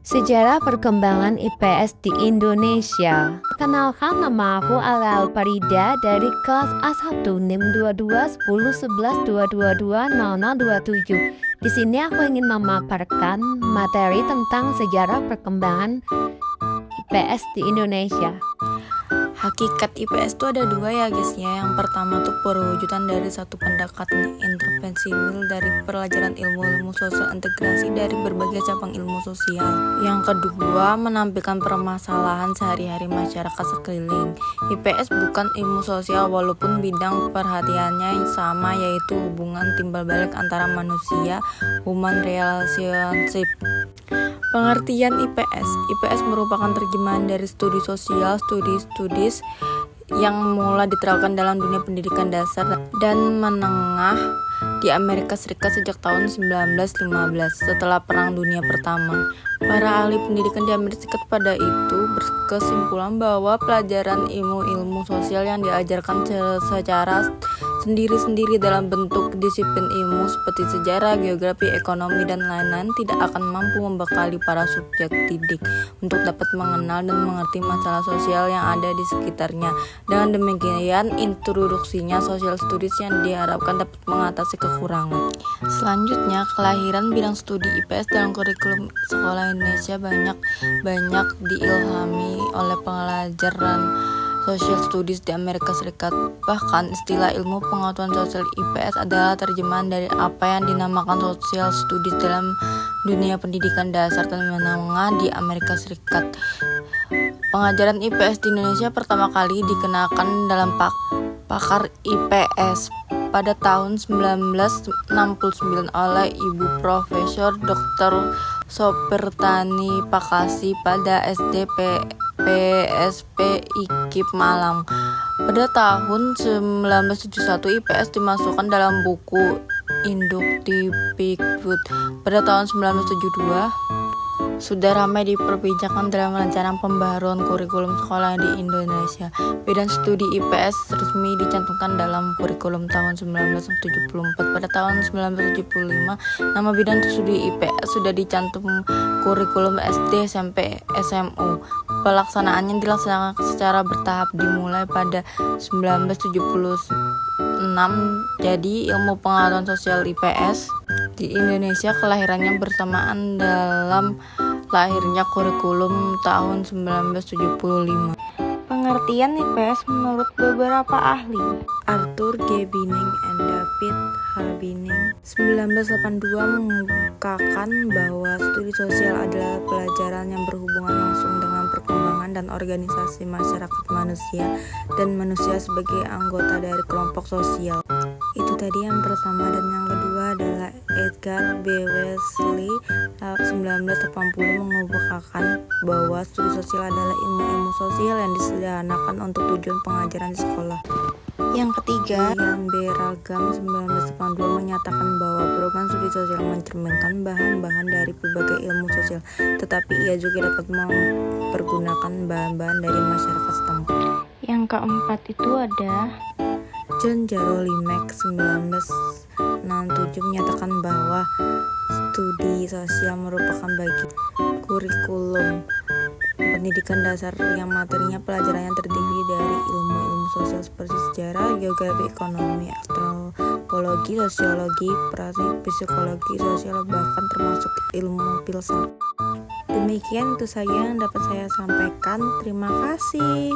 Sejarah perkembangan IPS di Indonesia. Kenalkan, nama aku Alal Parida dari kelas A1 NIM 22 10 11 222 0027. Di sini aku ingin memaparkan materi tentang sejarah perkembangan IPS di Indonesia. Hakikat IPS itu ada dua ya guys ya. Yang pertama tuh perwujudan dari satu pendekatan intervensional dari pelajaran ilmu sosial integrasi dari berbagai cabang ilmu sosial. Yang kedua menampilkan permasalahan sehari-hari masyarakat sekeliling. IPS bukan ilmu sosial walaupun bidang perhatiannya sama, yaitu hubungan timbal balik antara manusia, human relationship. Pengertian IPS merupakan terjemahan dari studi sosial, studies yang mulai diterapkan dalam dunia pendidikan dasar dan menengah di Amerika Serikat sejak tahun 1915 setelah Perang Dunia Pertama. Para ahli pendidikan di Amerika Serikat pada itu berkesimpulan bahwa pelajaran ilmu sosial yang diajarkan secara sendiri-sendiri dalam bentuk disiplin ilmu seperti sejarah, geografi, ekonomi, dan lain-lain tidak akan mampu membekali para subjek didik untuk dapat mengenal dan mengerti masalah sosial yang ada di sekitarnya. Dengan demikian, introduksinya social studies yang diharapkan dapat mengatasi kekurangan. Selanjutnya, kelahiran bidang studi IPS dalam kurikulum sekolah Indonesia banyak diilhami oleh pelajaran Social Studies di Amerika Serikat. Bahkan istilah ilmu pengetahuan sosial IPS adalah terjemahan dari apa yang dinamakan Social Studies dalam dunia pendidikan dasar dan menengah di Amerika Serikat. Pengajaran IPS di Indonesia pertama kali dikenalkan dalam Pakar IPS pada tahun 1969 oleh Ibu Profesor Dr. Sopertani Pakasi pada PSP IKIP Malang. Pada tahun 1971 IPS dimasukkan dalam buku Indukdikbud. Pada tahun 1972 sudah ramai diperbincangkan dalam rencana pembaharuan kurikulum sekolah di Indonesia. Bidang studi IPS resmi dicantumkan dalam kurikulum tahun 1974. Pada tahun 1975, nama bidang studi IPS sudah dicantum kurikulum SD, SMP, SMU. Pelaksanaannya dilaksanakan secara bertahap dimulai pada 1976. Jadi ilmu pengetahuan sosial IPS di Indonesia kelahirannya bersamaan dalam lahirnya kurikulum tahun 1975. Pengertian IPS menurut beberapa ahli, Arthur G. Bining and David H. Bining 1982 mengungkapkan bahwa studi sosial adalah pelajaran yang berhubungan langsung dengan perkembangan dan organisasi masyarakat manusia dan manusia sebagai anggota dari kelompok sosial. Itu tadi yang pertama, dan yang kedua adalah Edgar B. Wesley 1980 mengungkapkan bahwa studi sosial adalah ilmu sosial yang disederhanakan untuk tujuan pengajaran di sekolah. Yang ketiga, Ian B. Ragam 1982 menyatakan bahwa program studi sosial mencerminkan bahan-bahan dari berbagai ilmu sosial, tetapi ia juga dapat mempergunakan bahan-bahan dari masyarakat setempat. Yang keempat itu ada John Jarolimek 1967 menyatakan bahwa studi sosial merupakan bagian kurikulum pendidikan dasar yang materinya pelajaran yang terdiri dari ilmu-ilmu sosial seperti sejarah, geografi, ekonomi, antropologi, sosiologi, praktik, psikologi, sosial, bahkan termasuk ilmu filsafat. Demikian itu saja yang dapat saya sampaikan. Terima kasih.